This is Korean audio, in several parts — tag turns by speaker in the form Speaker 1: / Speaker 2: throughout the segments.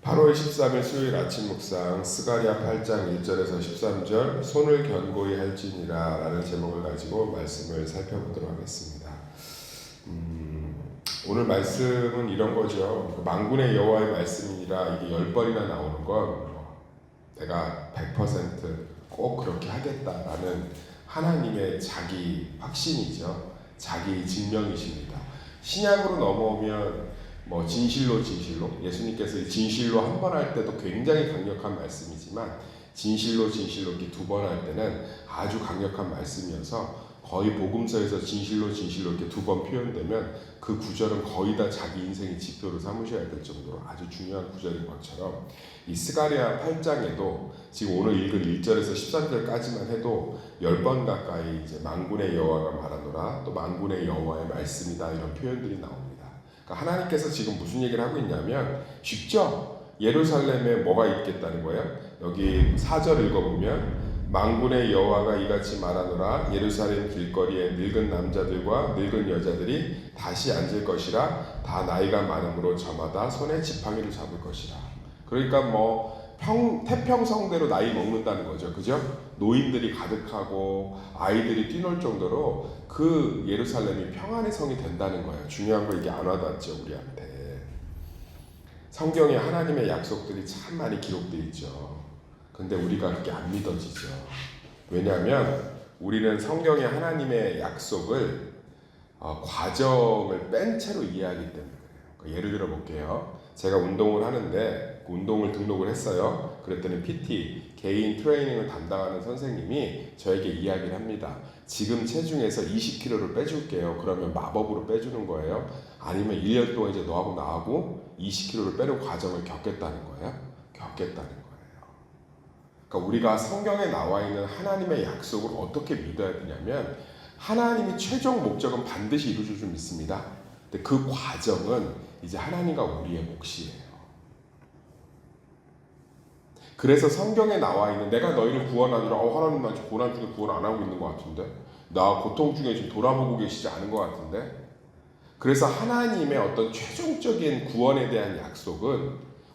Speaker 1: 8월 13일 수요일 아침 묵상 스가랴 8장 1절에서 13절 손을 견고히 할지니라 라는 제목을 가지고 말씀을 살펴보도록 하겠습니다. 오늘 말씀은 이런 거죠. 만군의 여호와의 말씀이니라 이게 10번이나 나오는 건 내가 100% 그렇게 하겠다라는 하나님의 자기 확신이죠. 자기 증명이십니다. 신약으로 넘어오면 진실로 예수님께서 진실로 한 번 할 때도 굉장히 강력한 말씀이지만 진실로 이렇게 두 번 할 때는 아주 강력한 말씀이어서 거의 복음서에서 진실로 이렇게 두 번 표현되면 그 구절은 거의 다 자기 인생의 지표로 삼으셔야 될 정도로 아주 중요한 구절인 것처럼 이 스가랴 8장에도 지금 오늘 읽은 1절에서 13절까지만 해도 10번 가까이 이제 만군의 여호와가 말하노라 또 만군의 여호와의 말씀이다 이런 표현들이 나옵니다. 그러니까 하나님께서 지금 무슨 얘기를 하고 있냐면 쉽죠? 예루살렘에 뭐가 있겠다는 거예요? 여기 4절 읽어보면 만군의 여호와가 이같이 말하노라 예루살렘 길거리에 늙은 남자들과 늙은 여자들이 다시 앉을 것이라 다 나이가 많음으로 저마다 손에 지팡이를 잡을 것이라. 그러니까 태평성대로 나이 먹는다는 거죠. 그죠? 노인들이 가득하고 아이들이 뛰놀 정도로 그 예루살렘이 평안의 성이 된다는 거예요. 중요한 거 이게 안 와닿죠, 우리한테. 성경에 하나님의 약속들이 참 많이 기록되어 있죠. 근데 우리가 그렇게 안 믿어지죠. 왜냐하면 우리는 성경에 하나님의 약속을 과정을 뺀 채로 이해하기 때문에 그래요. 예를 들어 볼게요. 제가 운동을 하는데 운동을 등록을 했어요. 그랬더니 PT, 개인 트레이닝을 담당하는 선생님이 저에게 이야기를 합니다. 지금 체중에서 20kg를 빼줄게요. 그러면 마법으로 빼주는 거예요? 아니면 1년 동안 이제 너하고 나하고 20kg를 빼는 과정을 겪겠다는 거예요? 겪겠다는 거예요. 그러니까 우리가 성경에 나와 있는 하나님의 약속을 어떻게 믿어야 되냐면 하나님이 최종 목적은 반드시 이루어줄 줄 믿습니다. 근데 그 과정은 이제 하나님과 우리의 몫이에요. 그래서 성경에 나와 있는 내가 너희를 구원하노라 하나님 나 지금 고난 중에 구원 안 하고 있는 것 같은데 나 고통 중에 지금 돌아보고 계시지 않은 것 같은데 그래서 하나님의 어떤 최종적인 구원에 대한 약속은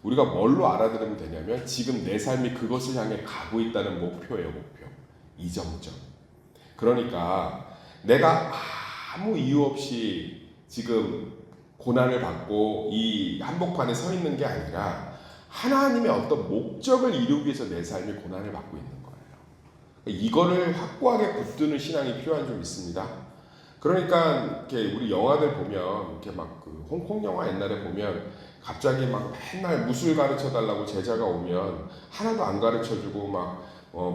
Speaker 1: 우리가 뭘로 알아들으면 되냐면 지금 내 삶이 그것을 향해 가고 있다는 목표예요. 목표. 이정점. 그러니까 내가 아무 이유 없이 지금 고난을 받고 이 한복판에 서 있는 게 아니라 하나님의 어떤 목적을 이루기 위해서 내 삶이 고난을 받고 있는 거예요. 이거를 확고하게 붙드는 신앙이 필요한 좀 있습니다. 그러니까 이렇게 우리 영화들 보면 이렇게 그 홍콩 영화 옛날에 보면 갑자기 맨날 무술 가르쳐 달라고 제자가 오면 하나도 안 가르쳐 주고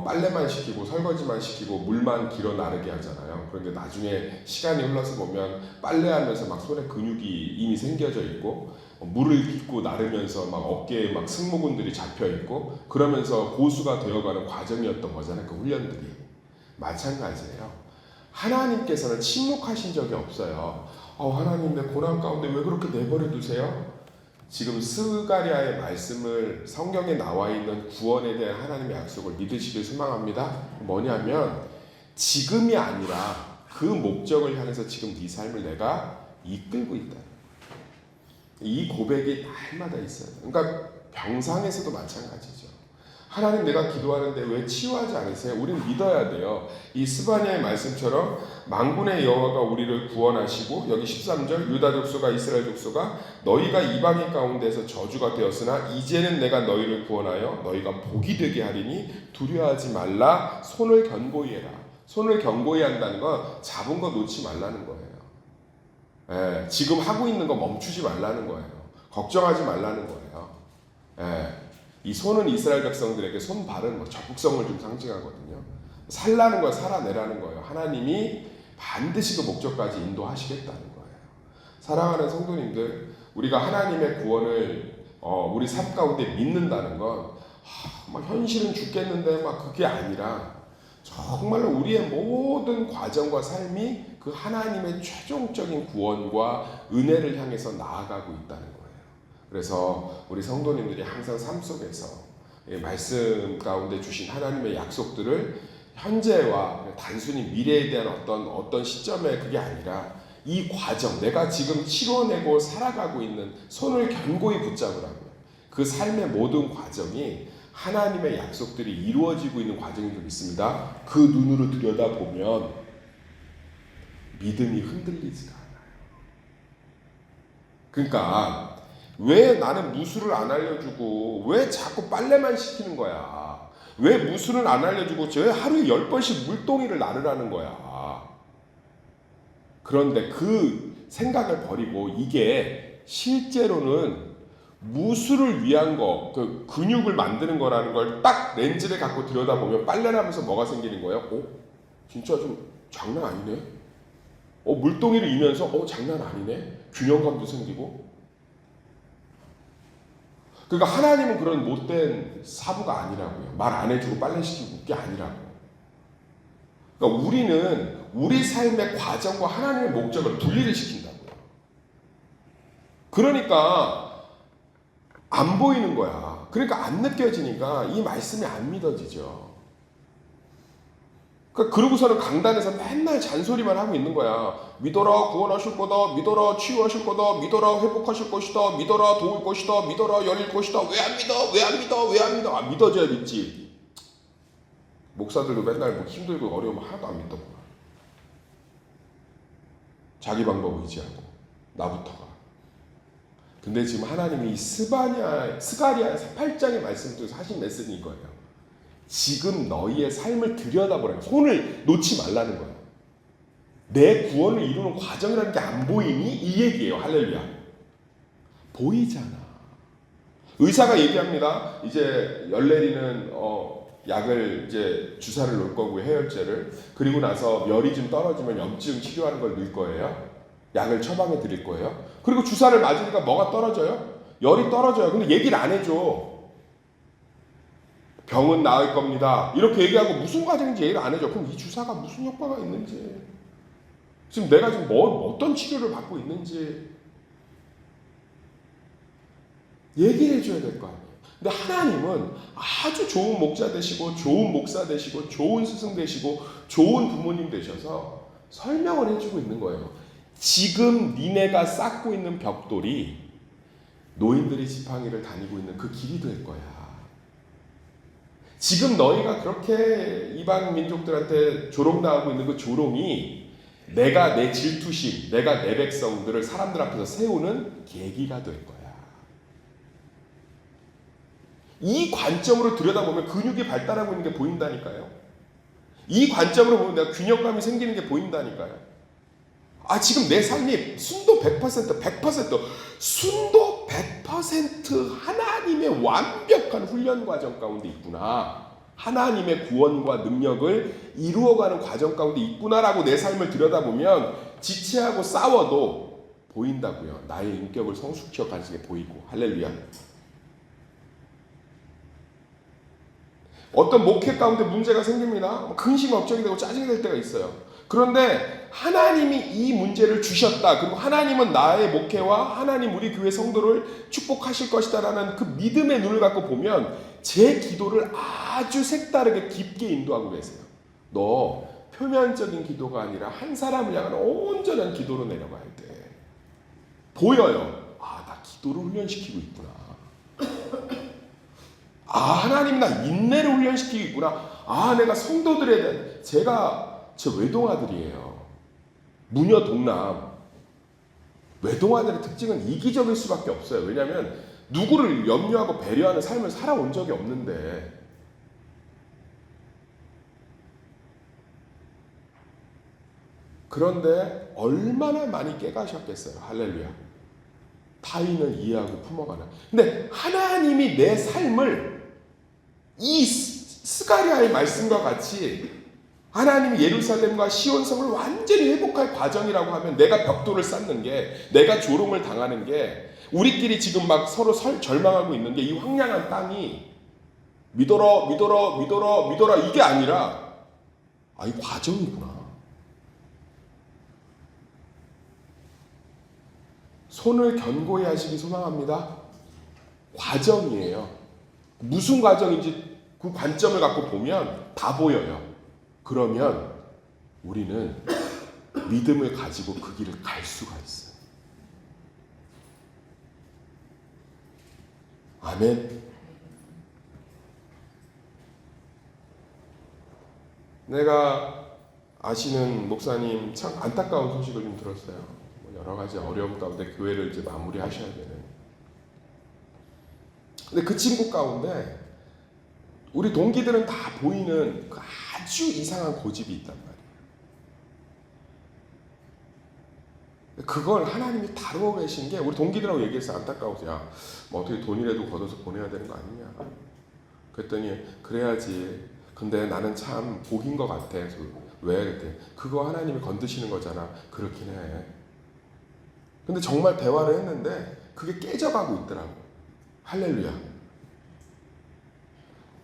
Speaker 1: 빨래만 시키고 설거지만 시키고 물만 길어 나르게 하잖아요. 그런데 나중에 시간이 흘러서 보면 빨래하면서 손에 근육이 이미 생겨져 있고 물을 빚고 나르면서 어깨에 승모근들이 잡혀 있고 그러면서 고수가 되어가는 과정이었던 거잖아요. 그 훈련들이. 마찬가지예요. 하나님께서는 침묵하신 적이 없어요. 하나님 내 고난 가운데 왜 그렇게 내버려 두세요? 지금 스가랴의 말씀을 성경에 나와 있는 구원에 대한 하나님의 약속을 믿으시길 소망합니다. 뭐냐면 지금이 아니라 그 목적을 향해서 지금 네 삶을 내가 이끌고 있다. 이 고백이 날마다 있어요. 그러니까 병상에서도 마찬가지죠. 하나님 내가 기도하는데 왜 치유하지 않으세요? 우리는 믿어야 돼요. 이 스바냐의 말씀처럼 만군의 여호와가 우리를 구원하시고 여기 13절 유다 족속과 이스라엘 족속아 너희가 이방인 가운데서 저주가 되었으나 이제는 내가 너희를 구원하여 너희가 복이 되게 하리니 두려워하지 말라 손을 견고히 해라. 손을 견고히 한다는 건 잡은 거 놓지 말라는 거예요. 지금 하고 있는 거 멈추지 말라는 거예요. 걱정하지 말라는 거예요. 이 손은 이스라엘 백성들에게 손발은 적극성을 좀 상징하거든요. 살라는 거예요. 살아내라는 거예요. 하나님이 반드시 그 목적까지 인도하시겠다는 거예요. 사랑하는 성도님들, 우리가 하나님의 구원을 우리 삶 가운데 믿는다는 건 현실은 죽겠는데 그게 아니라 정말로 우리의 모든 과정과 삶이 그 하나님의 최종적인 구원과 은혜를 향해서 나아가고 있다는 거예요. 그래서 우리 성도님들이 항상 삶 속에서 말씀 가운데 주신 하나님의 약속들을 현재와 단순히 미래에 대한 어떤 시점에 그게 아니라 이 과정, 내가 지금 치러내고 살아가고 있는 손을 견고히 붙잡으라고요. 그 삶의 모든 과정이 하나님의 약속들이 이루어지고 있는 과정이 좀 있습니다. 그 눈으로 들여다보면 믿음이 흔들리지가 않아요. 그러니까 왜 나는 무술을 안 알려주고 왜 자꾸 빨래만 시키는 거야? 왜 무술을 안 알려주고 왜 하루에 10번씩 물동이를 나르라는 거야? 그런데 그 생각을 버리고 이게 실제로는 무술을 위한 거, 그 근육을 만드는 거라는 걸 딱 렌즈를 갖고 들여다보면 빨래를 하면서 뭐가 생기는 거예요? 진짜 좀 장난 아니네? 물동이를 이면서 장난 아니네? 균형감도 생기고. 그러니까 하나님은 그런 못된 사부가 아니라고요. 말 안 해주고 빨래 시키고 그게 아니라고. 그러니까 우리는 우리 삶의 과정과 하나님의 목적을 분리를 시킨다고요. 그러니까 안 보이는 거야. 그러니까 안 느껴지니까 이 말씀이 안 믿어지죠. 그러고서는 강단에서 맨날 잔소리만 하고 있는 거야. 믿어라 구원하실 거다. 믿어라 치유하실 거다. 믿어라 회복하실 것이다. 믿어라 도울 것이다. 믿어라 열릴 것이다. 왜 안 믿어? 왜 안 믿어? 왜 안 믿어? 믿어줘야 믿지. 목사들도 맨날 뭐 힘들고 어려우면 하나도 안 믿더구나. 자기 방법 의지하고 나부터가. 근데 지금 하나님이 이 스가랴 8장의 말씀 중에서 하신 메시지인 거예요. 지금 너희의 삶을 들여다보라는 거야. 손을 놓지 말라는 거야. 내 구원을 이루는 과정이라는 게 안 보이니? 이 얘기예요. 할렐루야. 보이잖아. 의사가 얘기합니다. 이제 열내리는 약을 이제 주사를 놓을 거고 해열제를, 그리고 나서 열이 좀 떨어지면 염증 치료하는 걸 넣을 거예요. 약을 처방해 드릴 거예요. 그리고 주사를 맞으니까 뭐가 떨어져요? 열이 떨어져요. 근데 얘기를 안 해줘. 병은 나을 겁니다. 이렇게 얘기하고 무슨 과정인지 얘기를 안 해줘. 그럼 이 주사가 무슨 효과가 있는지, 지금 내가 지금 어떤 치료를 받고 있는지 얘기를 해줘야 될 거 아니에요. 근데 하나님은 아주 좋은 목자 되시고 좋은 목사 되시고 좋은 스승 되시고 좋은 부모님 되셔서 설명을 해주고 있는 거예요. 지금 니네가 쌓고 있는 벽돌이 노인들이 지팡이를 다니고 있는 그 길이 될 거야. 지금 너희가 그렇게 이방 민족들한테 조롱당하고 있는 그 조롱이 내가 내 질투심, 내가 내 백성들을 사람들 앞에서 세우는 계기가 될 거야. 이 관점으로 들여다보면 근육이 발달하고 있는 게 보인다니까요. 이 관점으로 보면 내가 균형감이 생기는 게 보인다니까요. 지금 내 삶이 순도 100%, 순도 100% 하나님의 완벽한 훈련 과정 가운데 있구나. 하나님의 구원과 능력을 이루어가는 과정 가운데 있구나라고 내 삶을 들여다보면 지체하고 싸워도 보인다고요. 나의 인격을 성숙시켜 가는 게 보이고. 할렐루야. 어떤 목회 가운데 문제가 생깁니다. 근심 걱정이 되고 짜증이 될 때가 있어요. 그런데 하나님이 이 문제를 주셨다. 그리고 하나님은 나의 목회와 하나님 우리 교회 성도를 축복하실 것이다라는 그 믿음의 눈을 갖고 보면 제 기도를 아주 색다르게 깊게 인도하고 계세요. 너 표면적인 기도가 아니라 한 사람을 향한 온전한 기도로 내려가야 돼. 보여요. 나 기도를 훈련시키고 있구나. 하나님 나 인내를 훈련시키고 있구나. 내가 성도들에 대한, 제 외동아들이에요. 무녀 동남. 외동아들의 특징은 이기적일 수밖에 없어요. 왜냐하면 누구를 염려하고 배려하는 삶을 살아온 적이 없는데, 그런데 얼마나 많이 깨가셨겠어요. 할렐루야. 타인을 이해하고 품어가는. 근데 하나님이 내 삶을 이 스가랴의 말씀과 같이 하나님이 예루살렘과 시온성을 완전히 회복할 과정이라고 하면, 내가 벽돌을 쌓는 게, 내가 조롱을 당하는 게, 우리끼리 지금 막 서로 절망하고 있는 게, 이 황량한 땅이 믿어라 이게 아니라 이 과정이구나. 손을 견고히 하시기 소망합니다. 과정이에요. 무슨 과정인지 그 관점을 갖고 보면 다 보여요. 그러면 우리는 믿음을 가지고 그 길을 갈 수가 있어요. 아멘. 내가 아시는 목사님 참 안타까운 소식을 좀 들었어요. 여러 가지 어려움 가운데 교회를 이제 마무리하셔야 되는. 근데 그 친구 가운데 우리 동기들은 다 보이는 그 아주 이상한 고집이 있단 말이에요. 그걸 하나님이 다루어 계신 게 우리 동기들하고 얘기해서 안타까워서 야, 뭐 어떻게 돈이라도 걷어서 보내야 되는 거 아니냐. 그랬더니 그래야지. 근데 나는 참 복인 것 같아. 왜? 그랬더니 그거 하나님이 건드시는 거잖아. 그렇긴 해. 근데 정말 대화를 했는데 그게 깨져가고 있더라고. 할렐루야.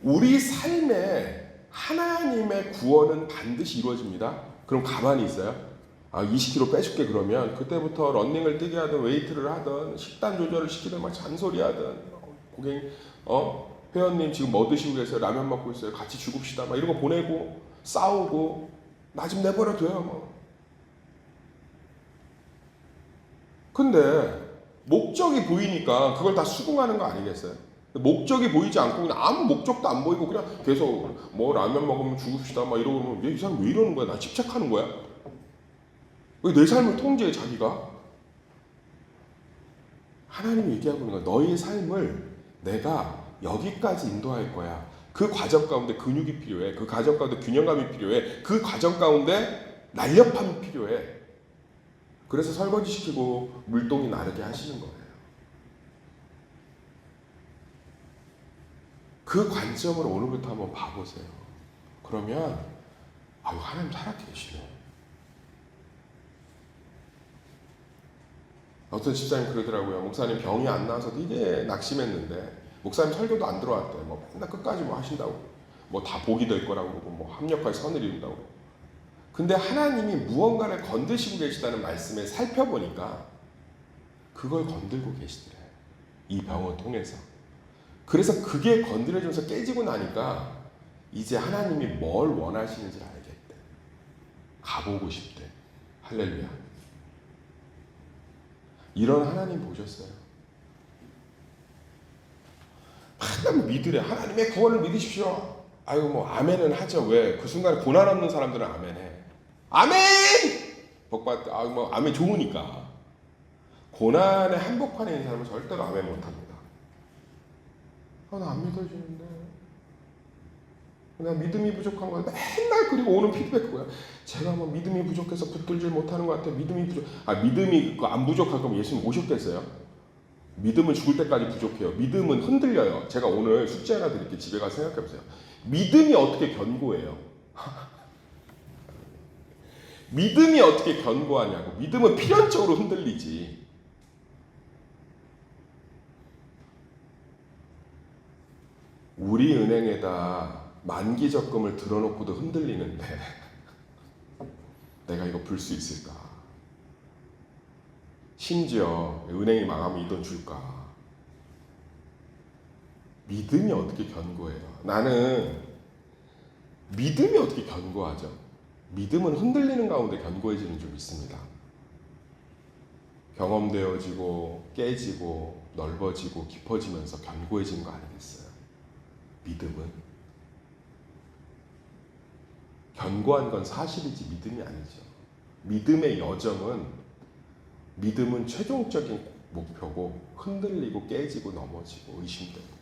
Speaker 1: 우리 삶에 하나님의 구원은 반드시 이루어집니다. 그럼 가만히 있어요? 20kg 빼줄게 그러면 그때부터 런닝을 뛰게 하든 웨이트를 하든 식단 조절을 시키든 막 잔소리 하든 고객 회원님 지금 뭐 드시고 계세요? 라면 먹고 있어요. 같이 죽읍시다. 막 이런 거 보내고 싸우고 나 좀 내버려 둬요. 뭐. 근데 목적이 보이니까 그걸 다 수긍하는 거 아니겠어요? 목적이 보이지 않고 그냥 아무 목적도 안 보이고 그냥 계속 뭐 라면 먹으면 죽읍시다 막 이러고 이 사람 왜 이러는 거야? 나 집착하는 거야? 왜 내 삶을 통제해 자기가? 하나님이 얘기하고 있는 거야. 너의 삶을 내가 여기까지 인도할 거야. 그 과정 가운데 근육이 필요해. 그 과정 가운데 균형감이 필요해. 그 과정 가운데 날렵함이 필요해. 그래서 설거지시키고 물동이 나르게 하시는 거예요. 그 관점으로 오늘부터 한번 봐보세요. 그러면 하나님 살아계시네. 어떤 집사님 그러더라고요. 목사님 병이 안 나와서 되게 낙심했는데 목사님 설교도 안 들어왔대. 뭐 맨날 끝까지 뭐 하신다고. 뭐 다 복이 될 거라고 그러고 뭐 합력할 선을 이룬다고. 근데 하나님이 무언가를 건드시고 계시다는 말씀에 살펴보니까 그걸 건들고 계시더래. 이 병을 통해서. 그래서 그게 건드려져서 깨지고 나니까 이제 하나님이 뭘 원하시는지 알겠대. 가보고 싶대. 할렐루야. 이런 하나님 보셨어요? 하나님 믿으래. 하나님의 구원을 믿으십시오. 아멘은 하죠. 왜? 그 순간에 고난 없는 사람들은 아멘해. 아멘! 복받, 아멘 좋으니까. 고난의 한복판에 있는 사람은 절대로 아멘 못합니다. 나 안 믿어지는데. 내가 믿음이 부족한 거야. 맨날 그리고 오는 피드백 그거야. 제가 뭐 믿음이 부족해서 붙들질 못하는 것 같아요. 믿음이 안 부족할 거면 예수님 오셨겠어요? 믿음은 죽을 때까지 부족해요. 믿음은 흔들려요. 제가 오늘 숙제 하나 드릴게요. 집에 가서 생각해 보세요. 믿음이 어떻게 견고해요? 믿음이 어떻게 견고하냐고. 믿음은 필연적으로 흔들리지. 우리 은행에다 만기 적금을 들어놓고도 흔들리는데 내가 이거 불 수 있을까? 심지어 은행이 망하면 이 돈 줄까? 믿음이 어떻게 견고해요? 나는 믿음이 어떻게 견고하죠? 믿음은 흔들리는 가운데 견고해지는 줄 믿습니다. 경험되어지고 깨지고 넓어지고 깊어지면서 견고해지는 거 아니겠어요? 믿음은 견고한 건 사실이지 믿음이 아니죠. 믿음은 최종적인 목표고 흔들리고 깨지고 넘어지고 의심되고.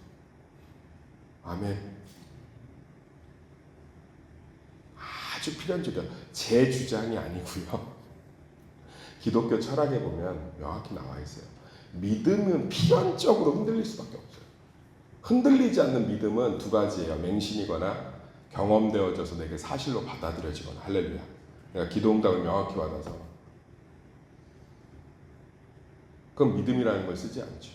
Speaker 1: 아멘. 아주 필연적이야. 제 주장이 아니고요. 기독교 철학에 보면 명확히 나와 있어요. 믿음은 필연적으로 흔들릴 수밖에 없어요. 흔들리지 않는 믿음은 두 가지예요. 맹신이거나 경험되어져서 내게 사실로 받아들여지거나. 할렐루야. 내가 기도응답을 명확히 받아서 그건 믿음이라는 걸 쓰지 않죠.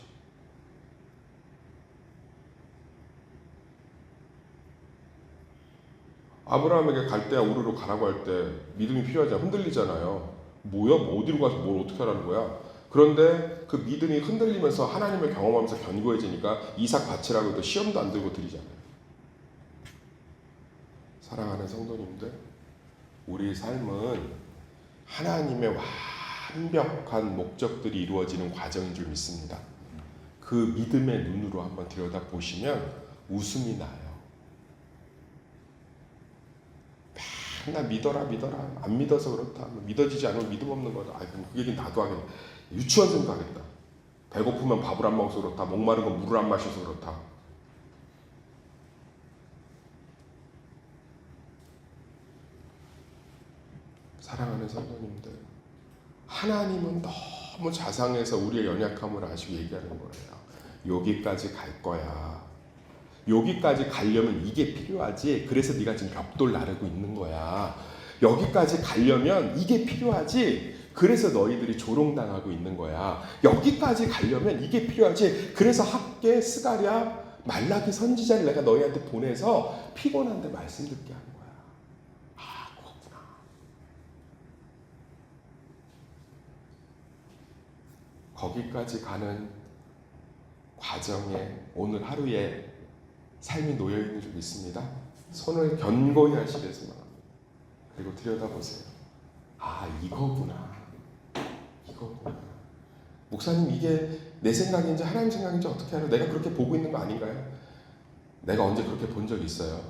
Speaker 1: 아브라함에게 갈대아 우르로 가라고 할 때 믿음이 필요하잖아요. 흔들리잖아요. 뭐야? 뭐 어디로 가서 뭘 어떻게 하라는 거야? 그런데 그 믿음이 흔들리면서 하나님을 경험하면서 견고해지니까 이삭 바치라고 해도 시험도 안 들고 드리잖아요. 사랑하는 성도님들, 우리 삶은 하나님의 완벽한 목적들이 이루어지는 과정인 줄 믿습니다. 그 믿음의 눈으로 한번 들여다보시면 웃음이 나요. 맨날 믿어라 안 믿어서 그렇다, 믿어지지 않으면 믿음 없는 거다. 그럼 그 얘기는 나도 하겠네. 유치원 생각하겠다. 배고프면 밥을 안 먹어서 그렇다, 목마른 건 물을 안 마셔서 그렇다. 사랑하는 성도님들, 하나님은 너무 자상해서 우리의 연약함을 아시고 얘기하는 거예요. 여기까지 갈 거야. 여기까지 가려면 이게 필요하지. 그래서 네가 지금 벽돌 나르고 있는 거야. 여기까지 가려면 이게 필요하지. 그래서 너희들이 조롱당하고 있는 거야. 여기까지 가려면 이게 필요하지. 그래서 학계, 스가랴, 말라기 선지자를 내가 너희한테 보내서 피곤한데 말씀 듣게 하는 거야. 아, 그렇구나. 거기까지 가는 과정에 오늘 하루에 삶이 놓여있는 줄 믿습니다. 손을 견고히 하시려서만 합니다. 그리고 들여다보세요. 아, 이거구나. 목사님, 이게 내 생각인지 하나님 생각인지 어떻게 알아? 내가 그렇게 보고 있는 거 아닌가요? 내가 언제 그렇게 본 적이 있어요?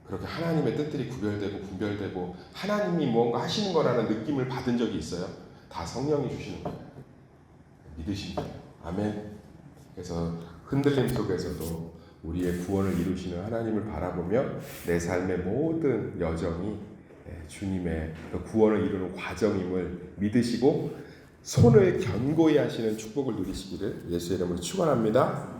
Speaker 1: 그렇게 하나님의 뜻들이 구별되고 분별되고 하나님이 무언가 하시는 거라는 느낌을 받은 적이 있어요? 다 성령이 주시는 거예요. 믿으시면 돼요. 아멘. 그래서 흔들림 속에서도 우리의 구원을 이루시는 하나님을 바라보며 내 삶의 모든 여정이 주님의 그 구원을 이루는 과정임을 믿으시고 손을 견고히 하시는 축복을 누리시기를 예수의 이름으로 축원합니다.